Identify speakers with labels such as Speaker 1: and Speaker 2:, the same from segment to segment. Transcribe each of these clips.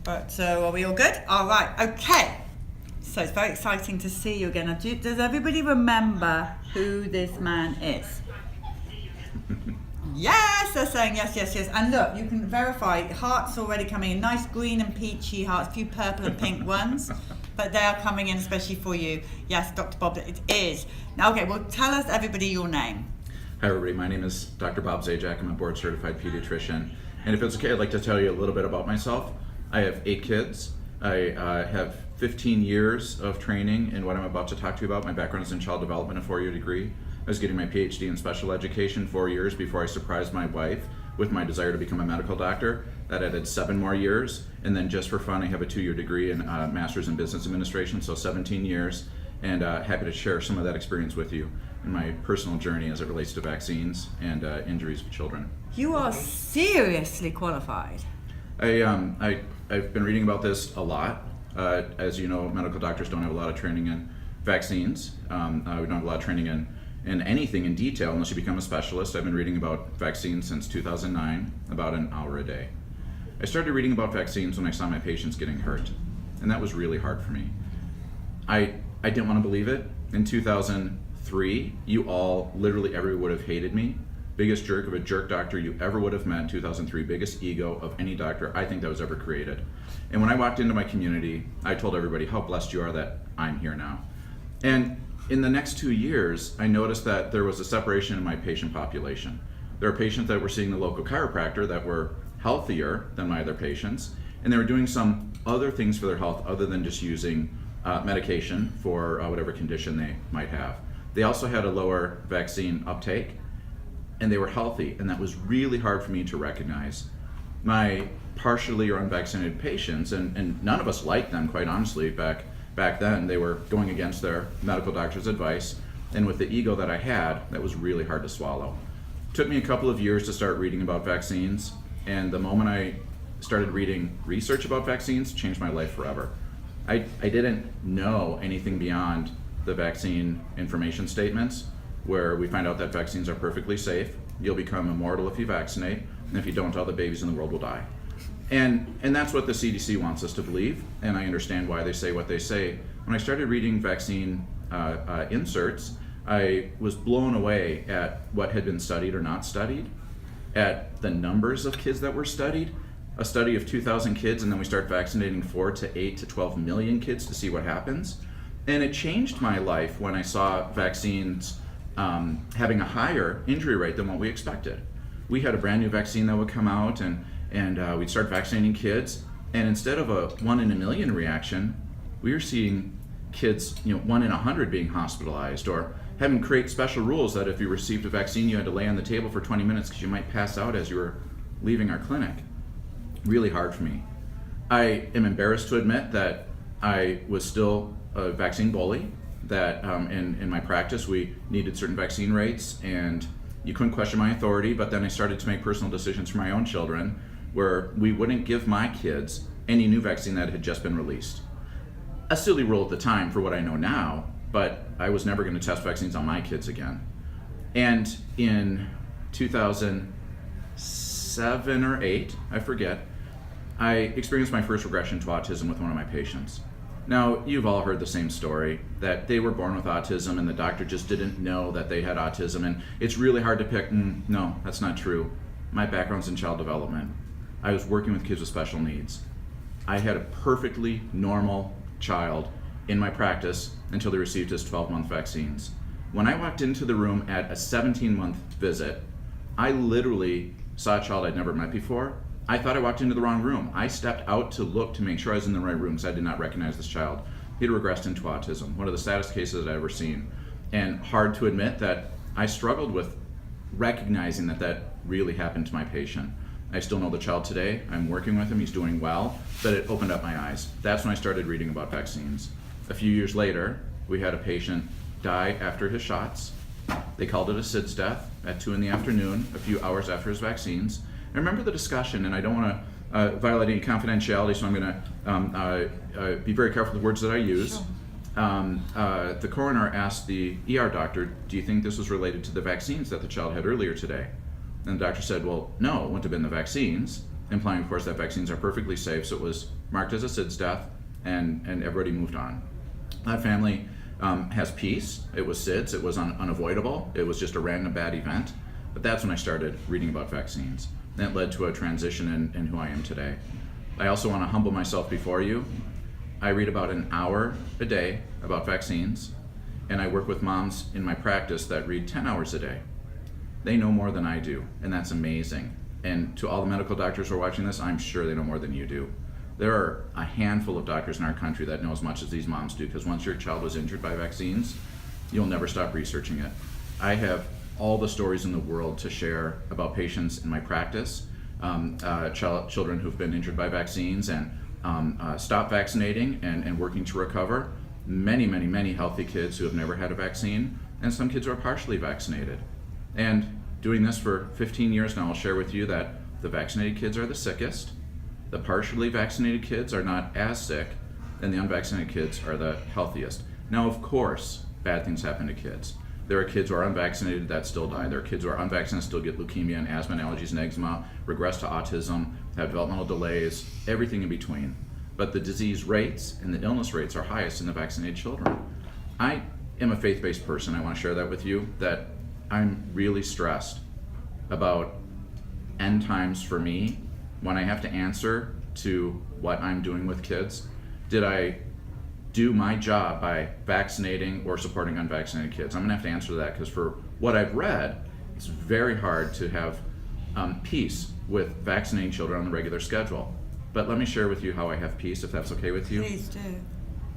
Speaker 1: But so are we all good? All right, okay. So it's very exciting to see you again. Does everybody remember who this man is? Yes, they're saying yes. And look, you can verify, hearts already coming in, nice green and peachy hearts, a few purple and pink ones, but they are coming in especially for you. Yes, Dr. Bob, it is. Now, okay, well, tell us, everybody, your name.
Speaker 2: Hi, everybody. My name is Dr. Bob Zajac. I'm a board-certified pediatrician. And if it's okay, I'd like to tell you a little bit about myself. I have 8 kids. I have 15 years of training in what I'm about to talk to you about. My background is in child development, a 4-year degree. I was getting my PhD in special education 4 years before I surprised my wife with my desire to become a medical doctor. That added 7 more years. And then just for fun, I have a 2-year degree in Master's in Business Administration, so 17 years. And happy to share some of that experience with you in my personal journey as it relates to vaccines and injuries of children.
Speaker 1: You are seriously qualified.
Speaker 2: I've been reading about this a lot. As you know, medical doctors don't have a lot of training in vaccines. We don't have a lot of training in anything in detail unless you become a specialist. I've been reading about vaccines since 2009, about an hour a day. I started reading about vaccines when I saw my patients getting hurt, and that was really hard for me. I didn't want to believe it. In 2003, you all, literally everyone would have hated me. Biggest jerk of a jerk doctor you ever would have met in 2003, biggest ego of any doctor I think that was ever created. And when I walked into my community, I told everybody how blessed you are that I'm here now. And in the next 2 years, I noticed that there was a separation in my patient population. There are patients that were seeing the local chiropractor that were healthier than my other patients, and they were doing some other things for their health other than just using medication for whatever condition they might have. They also had a lower vaccine uptake, and they were healthy, and that was really hard for me to recognize. My partially or unvaccinated patients, and none of us liked them, quite honestly, back then. They were going against their medical doctor's advice, and with the ego that I had, that was really hard to swallow. It took me a couple of years to start reading about vaccines, and the moment I started reading research about vaccines, changed my life forever. I didn't know anything beyond the vaccine information statements, where we find out that vaccines are perfectly safe. You'll become immortal if you vaccinate, and if you don't, all the babies in the world will die. And that's what the CDC wants us to believe, and I understand why they say what they say. When I started reading vaccine inserts, I was blown away at what had been studied or not studied, at the numbers of kids that were studied. A study of 2,000 kids, and then we start vaccinating 4 to 8 to 12 million kids to see what happens. And it changed my life when I saw vaccines having a higher injury rate than what we expected. We had a brand new vaccine that would come out, and we'd start vaccinating kids, and instead of a 1 in a million reaction, we were seeing kids, 1 in 100 being hospitalized, or having to create special rules that if you received a vaccine, you had to lay on the table for 20 minutes because you might pass out as you were leaving our clinic. Really hard for me. I am embarrassed to admit that I was still a vaccine bully, that in my practice we needed certain vaccine rates and you couldn't question my authority, but then I started to make personal decisions for my own children where we wouldn't give my kids any new vaccine that had just been released. A silly rule at the time for what I know now, but I was never going to test vaccines on my kids again. And in 2007 or 8, I forget, I experienced my first regression to autism with one of my patients. Now, you've all heard the same story, that they were born with autism and the doctor just didn't know that they had autism, and it's really hard to pick. No, that's not true. My background's in child development. I was working with kids with special needs. I had a perfectly normal child in my practice until they received his 12-month vaccines. When I walked into the room at a 17-month visit, I literally saw a child I'd never met before. I thought I walked into the wrong room. I stepped out to look to make sure I was in the right room because I did not recognize this child. He had regressed into autism, one of the saddest cases I've ever seen. And hard to admit that I struggled with recognizing that really happened to my patient. I still know the child today. I'm working with him. He's doing well, but it opened up my eyes. That's when I started reading about vaccines. A few years later, we had a patient die after his shots. They called it a SIDS death at 2 p.m, a few hours after his vaccines. I remember the discussion, and I don't want to violate any confidentiality, so I'm going to be very careful with the words that I use. Sure. The coroner asked the ER doctor, do you think this was related to the vaccines that the child had earlier today? And the doctor said, well, no, it wouldn't have been the vaccines. implying, of course, that vaccines are perfectly safe. So it was marked as a SIDS death, and everybody moved on. That family has peace. It was SIDS. It was unavoidable. It was just a random bad event. But that's when I started reading about vaccines. And it led to a transition in who I am today. I also want to humble myself before you. I read about an hour a day about vaccines, and I work with moms in my practice that read 10 hours a day. They know more than I do, and that's amazing. And to all the medical doctors who are watching this, I'm sure they know more than you do. There are a handful of doctors in our country that know as much as these moms do, because once your child was injured by vaccines, you'll never stop researching it. I have all the stories in the world to share about patients in my practice, children who've been injured by vaccines and stop vaccinating and working to recover. Many, many, many healthy kids who have never had a vaccine, and some kids who are partially vaccinated. And doing this for 15 years now, I'll share with you that the vaccinated kids are the sickest, the partially vaccinated kids are not as sick, and the unvaccinated kids are the healthiest. Now, of course, bad things happen to kids. There are kids who are unvaccinated that still die. There are kids who are unvaccinated still get leukemia and asthma and allergies and eczema, regress to autism, have developmental delays, everything in between. But the disease rates and the illness rates are highest in the vaccinated children. I am a faith-based person. I want to share that with you, that I'm really stressed about end times for me when I have to answer to what I'm doing with kids. Did I do my job by vaccinating or supporting unvaccinated kids? I'm gonna have to answer to that, because for what I've read, it's very hard to have peace with vaccinating children on the regular schedule. But let me share with you how I have peace, if that's okay with you.
Speaker 1: Please do.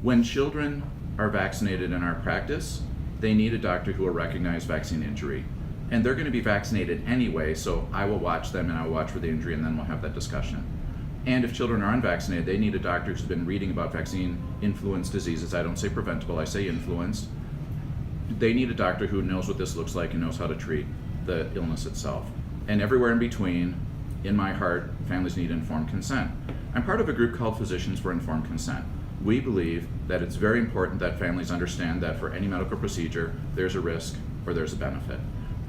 Speaker 2: When children are vaccinated in our practice, they need a doctor who will recognize vaccine injury. And they're gonna be vaccinated anyway, so I will watch them and I will watch for the injury, and then we'll have that discussion. And if children are unvaccinated, they need a doctor who's been reading about vaccine-influenced diseases. I don't say preventable, I say influenced. They need a doctor who knows what this looks like and knows how to treat the illness itself. And everywhere in between, in my heart, families need informed consent. I'm part of a group called Physicians for Informed Consent. We believe that it's very important that families understand that for any medical procedure, there's a risk or there's a benefit.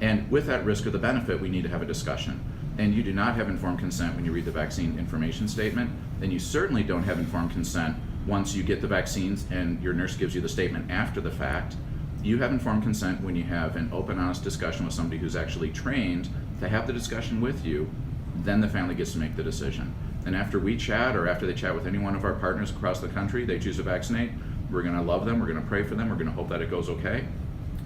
Speaker 2: And with that risk or the benefit, we need to have a discussion. And you do not have informed consent when you read the vaccine information statement, and you certainly don't have informed consent once you get the vaccines and your nurse gives you the statement after the fact. You have informed consent when you have an open, honest discussion with somebody who's actually trained to have the discussion with you. Then the family gets to make the decision. And after we chat, or after they chat with any one of our partners across the country, they choose to vaccinate, we're gonna love them, we're gonna pray for them, we're gonna hope that it goes okay.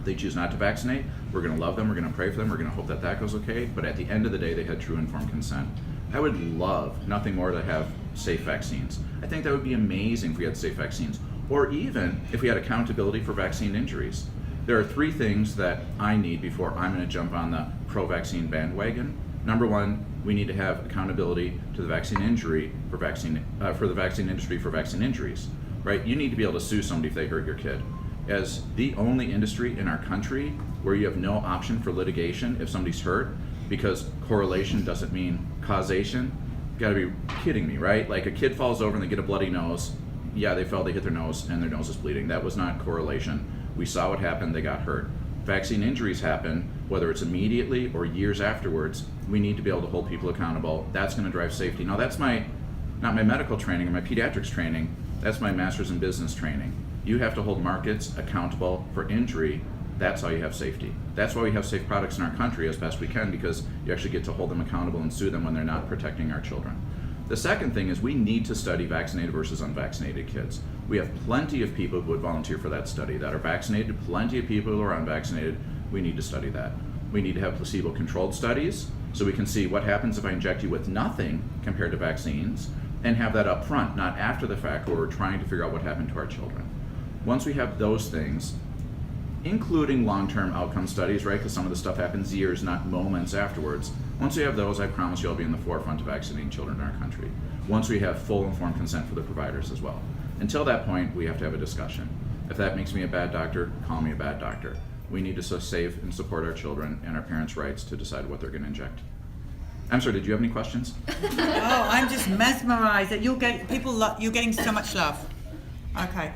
Speaker 2: They choose not to vaccinate, we're going to love them, we're going to pray for them, we're going to hope that that goes okay, but at the end of the day, they had true informed consent. I would love nothing more to have safe vaccines. I think that would be amazing if we had safe vaccines, or even if we had accountability for vaccine injuries. There are three things that I need before I'm going to jump on the pro-vaccine bandwagon. Number one, we need to have accountability to the vaccine injury for the vaccine industry for vaccine injuries, right? You need to be able to sue somebody if they hurt your kid. As the only industry in our country where you have no option for litigation if somebody's hurt, because correlation doesn't mean causation. You gotta be kidding me, right? Like a kid falls over and they get a bloody nose. Yeah, they fell, they hit their nose, and their nose is bleeding. That was not correlation. We saw what happened, they got hurt. Vaccine injuries happen, whether it's immediately or years afterwards. We need to be able to hold people accountable. That's gonna drive safety. Now that's not my medical training or my pediatrics training, that's my master's in business training. You have to hold markets accountable for injury. That's how you have safety. That's why we have safe products in our country as best we can, because you actually get to hold them accountable and sue them when they're not protecting our children. The second thing is we need to study vaccinated versus unvaccinated kids. We have plenty of people who would volunteer for that study that are vaccinated, plenty of people who are unvaccinated. We need to study that. We need to have placebo-controlled studies so we can see what happens if I inject you with nothing compared to vaccines, and have that up front, not after the fact, where we're trying to figure out what happened to our children. Once we have those things, including long-term outcome studies, right, because some of the stuff happens years, not moments afterwards. Once we have those, I promise you I'll be in the forefront of vaccinating children in our country. Once we have full informed consent for the providers as well. Until that point, we have to have a discussion. If that makes me a bad doctor, call me a bad doctor. We need to save and support our children and our parents' rights to decide what they're going to inject. I'm sorry, did you have any questions?
Speaker 1: Oh, I'm just mesmerized that you're getting so much love. Okay.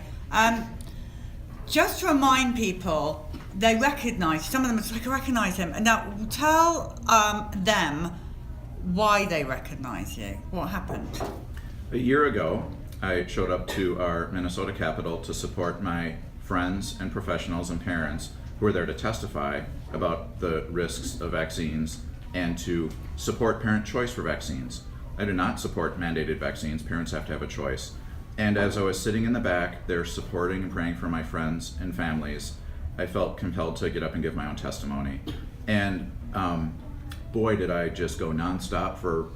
Speaker 1: Just to remind people, they recognize, some of them, it's like I recognize him. And now tell them why they recognize you. What happened?
Speaker 2: A year ago, I showed up to our Minnesota Capitol to support my friends and professionals and parents who are there to testify about the risks of vaccines and to support parent choice for vaccines. I do not support mandated vaccines. Parents have to have a choice. And as I was sitting in the back there supporting and praying for my friends and families, I felt compelled to get up and give my own testimony. And boy, did I just go nonstop for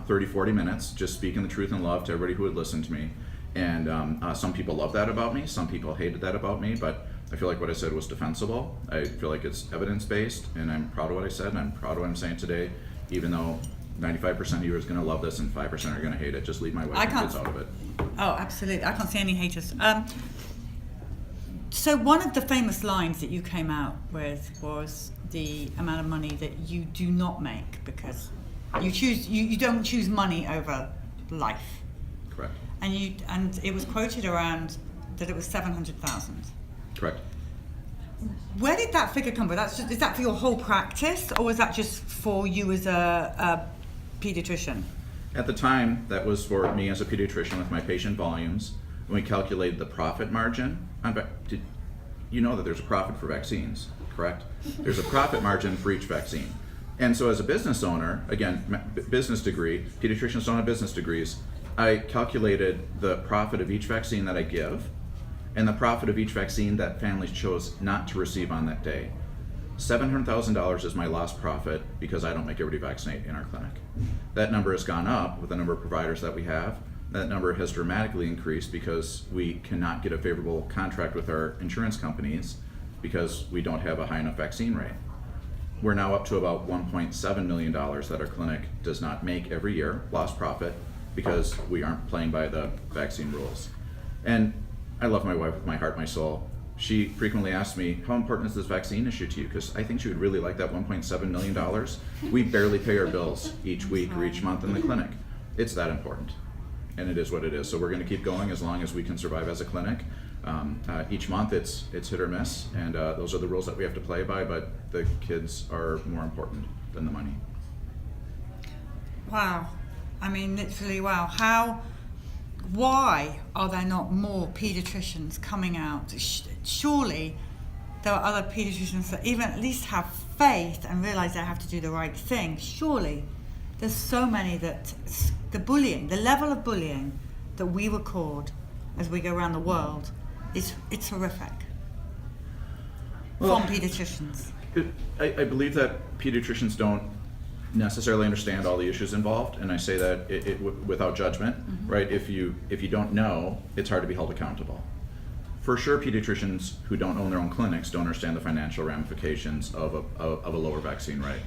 Speaker 2: 30, 40 minutes, just speaking the truth and love to everybody who would listen to me. And some people love that about me, some people hated that about me, but I feel like what I said was defensible. I feel like it's evidence-based, and I'm proud of what I said, and I'm proud of what I'm saying today, even though 95% of you is going to love this and 5% are going to hate it. Just leave my wife and kids out of it.
Speaker 1: Oh, absolutely. I can't see any haters. So one of the famous lines that you came out with was the amount of money that you do not make because you don't choose money over life.
Speaker 2: Correct.
Speaker 1: And it was quoted around that it was 700,000.
Speaker 2: Correct.
Speaker 1: Where did that figure come from? Is that for your whole practice, or was that just for you as a pediatrician?
Speaker 2: At the time, that was for me as a pediatrician with my patient volumes. When we calculated the profit margin, you know that there's a profit for vaccines, correct? There's a profit margin for each vaccine. And so as a business owner, again, business degree, pediatricians don't have business degrees, I calculated the profit of each vaccine that I give and the profit of each vaccine that families chose not to receive on that day. $700,000 is my lost profit because I don't make everybody vaccinate in our clinic. That number has gone up with the number of providers that we have. That number has dramatically increased because we cannot get a favorable contract with our insurance companies because we don't have a high enough vaccine rate. We're now up to about $1.7 million that our clinic does not make every year, lost profit, because we aren't playing by the vaccine rules. And I love my wife with my heart, my soul. She frequently asks me, how important is this vaccine issue to you? Because I think she would really like that $1.7 million. We barely pay our bills each week or each month in the clinic. It's that important. And it is what it is. So we're going to keep going as long as we can survive as a clinic. Each month it's hit or miss, and those are the rules that we have to play by, but the kids are more important than the money.
Speaker 1: Wow. I mean, literally, wow. Why are there not more pediatricians coming out? Surely there are other pediatricians that even at least have faith and realize they have to do the right thing. Surely there's so many that the level of bullying that we record as we go around the world it's horrific. From pediatricians.
Speaker 2: I believe that pediatricians don't necessarily understand all the issues involved, and I say that without judgment, right? If you don't know, it's hard to be held accountable. For sure, pediatricians who don't own their own clinics don't understand the financial ramifications of a lower vaccine rate.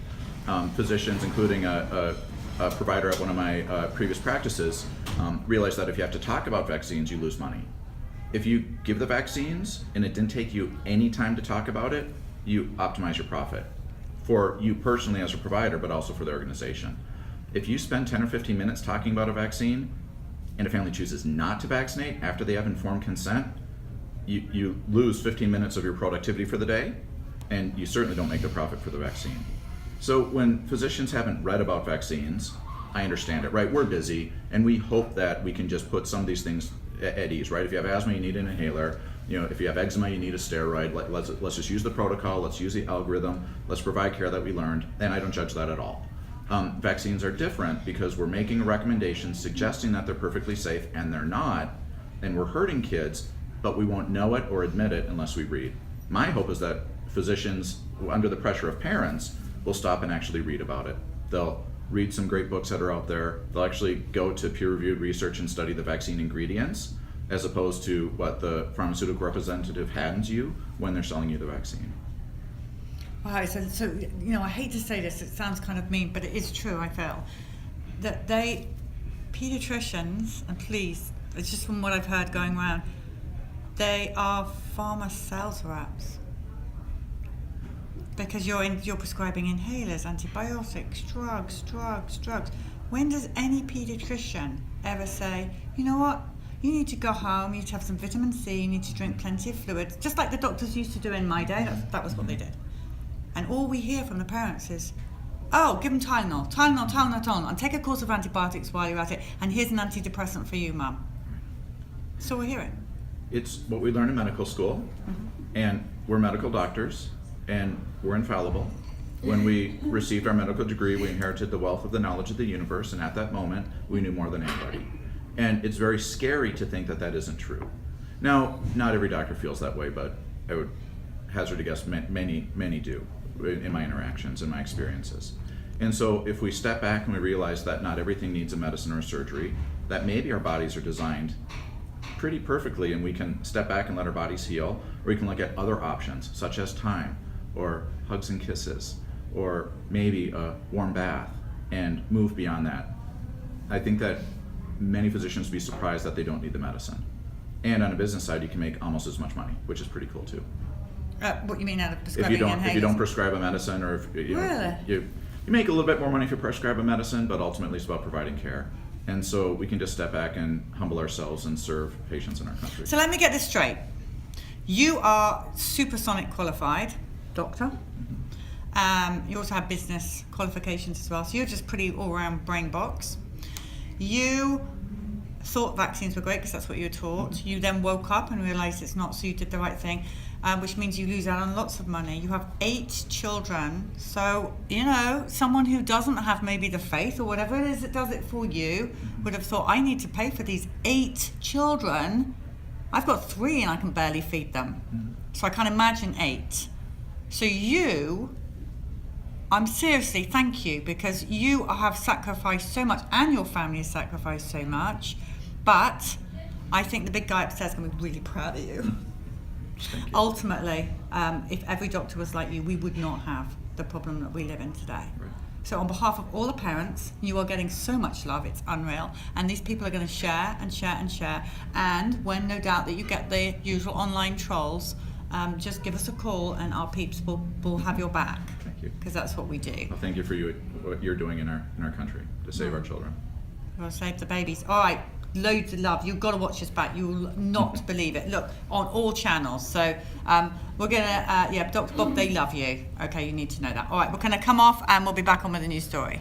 Speaker 2: Physicians, including a provider at one of my previous practices, realize that if you have to talk about vaccines, you lose money. If you give the vaccines and it didn't take you any time to talk about it, you optimize your profit. For you personally as a provider, but also for the organization. If you spend 10 or 15 minutes talking about a vaccine and a family chooses not to vaccinate after they have informed consent, you lose 15 minutes of your productivity for the day, and you certainly don't make a profit for the vaccine. So when physicians haven't read about vaccines, I understand it, right? We're busy, and we hope that we can just put some of these things at ease, right? If you have asthma, you need an inhaler. If you have eczema, you need a steroid. Let's just use the protocol. Let's use the algorithm. Let's provide care that we learned, and I don't judge that at all. Vaccines are different because we're making a recommendation suggesting that they're perfectly safe, and they're not, and we're hurting kids, but we won't know it or admit it unless we read. My hope is that physicians, under the pressure of parents, will stop and actually read about it. They'll read some great books that are out there. They'll actually go to peer-reviewed research and study the vaccine ingredients, as opposed to what the pharmaceutical representative hands you when they're selling you the vaccine.
Speaker 1: Wow, so I hate to say this, it sounds kind of mean, but it is true, I feel. That pediatricians, and please, it's just from what I've heard going around, they are pharma sales reps. Because you're prescribing inhalers, antibiotics, drugs. When does any pediatrician ever say, you know what, you need to go home, you need to have some vitamin C, you need to drink plenty of fluids, just like the doctors used to do in my day, that was what they did. And all we hear from the parents is, Oh, give them Tylenol, and take a course of antibiotics while you're at it. And here's an antidepressant for you, Mum. So we're hearing.
Speaker 2: It's what we learn in medical school, and we're medical doctors, and we're infallible. When we received our medical degree, we inherited the wealth of the knowledge of the universe, and at that moment, we knew more than anybody. And it's very scary to think that that isn't true. Now, not every doctor feels that way, but I would hazard to guess many do in my interactions and my experiences. And so if we step back and we realize that not everything needs a medicine or a surgery, that maybe our bodies are designed pretty perfectly and we can step back and let our bodies heal, or we can look at other options such as time or hugs and kisses or maybe a warm bath and move beyond that. I think that many physicians would be surprised that they don't need the medicine. And on a business side, you can make almost as much money, which is pretty cool too.
Speaker 1: What you mean out of
Speaker 2: If
Speaker 1: prescribing
Speaker 2: you don't prescribe a medicine, or if you know, you make a little bit more money if you prescribe a medicine, but ultimately it's about providing care. And so we can just step back and humble ourselves and serve patients in our country.
Speaker 1: So let me get this straight. You are supersonic qualified doctor. You also have business qualifications as well. So you're just pretty all-round brain box. You thought vaccines were great because that's what you were taught. You then woke up and realized it's not, so you did the right thing, which means you lose out on lots of money. You have 8 children. So, you know, someone who doesn't have maybe the faith or whatever it is that does it for you would have thought, I need to pay for these 8 children. I've got 3 and I can barely feed them. So I can't imagine 8. So I'm seriously, thank you, because you have sacrificed so much and your family has sacrificed so much. But I think the big guy upstairs is going to be really proud of you.
Speaker 2: Thank you.
Speaker 1: Ultimately, if every doctor was like you, we would not have the problem that we live in today.
Speaker 2: Right.
Speaker 1: So on behalf of all the parents, you are getting so much love, it's unreal. And these people are going to share and share and share. And when no doubt that you get the usual online trolls, just give us a call and our peeps will have your back.
Speaker 2: Thank you.
Speaker 1: Because that's what we do.
Speaker 2: Well, thank you for what you're doing in our country to save our children.
Speaker 1: We'll save the babies. All right, loads of love. You've got to watch us back. You will not believe it. Look, on all channels. So we're going to, Dr. Bob, they love you. Okay, you need to know that. All right, we're going to come off and we'll be back on with a new story.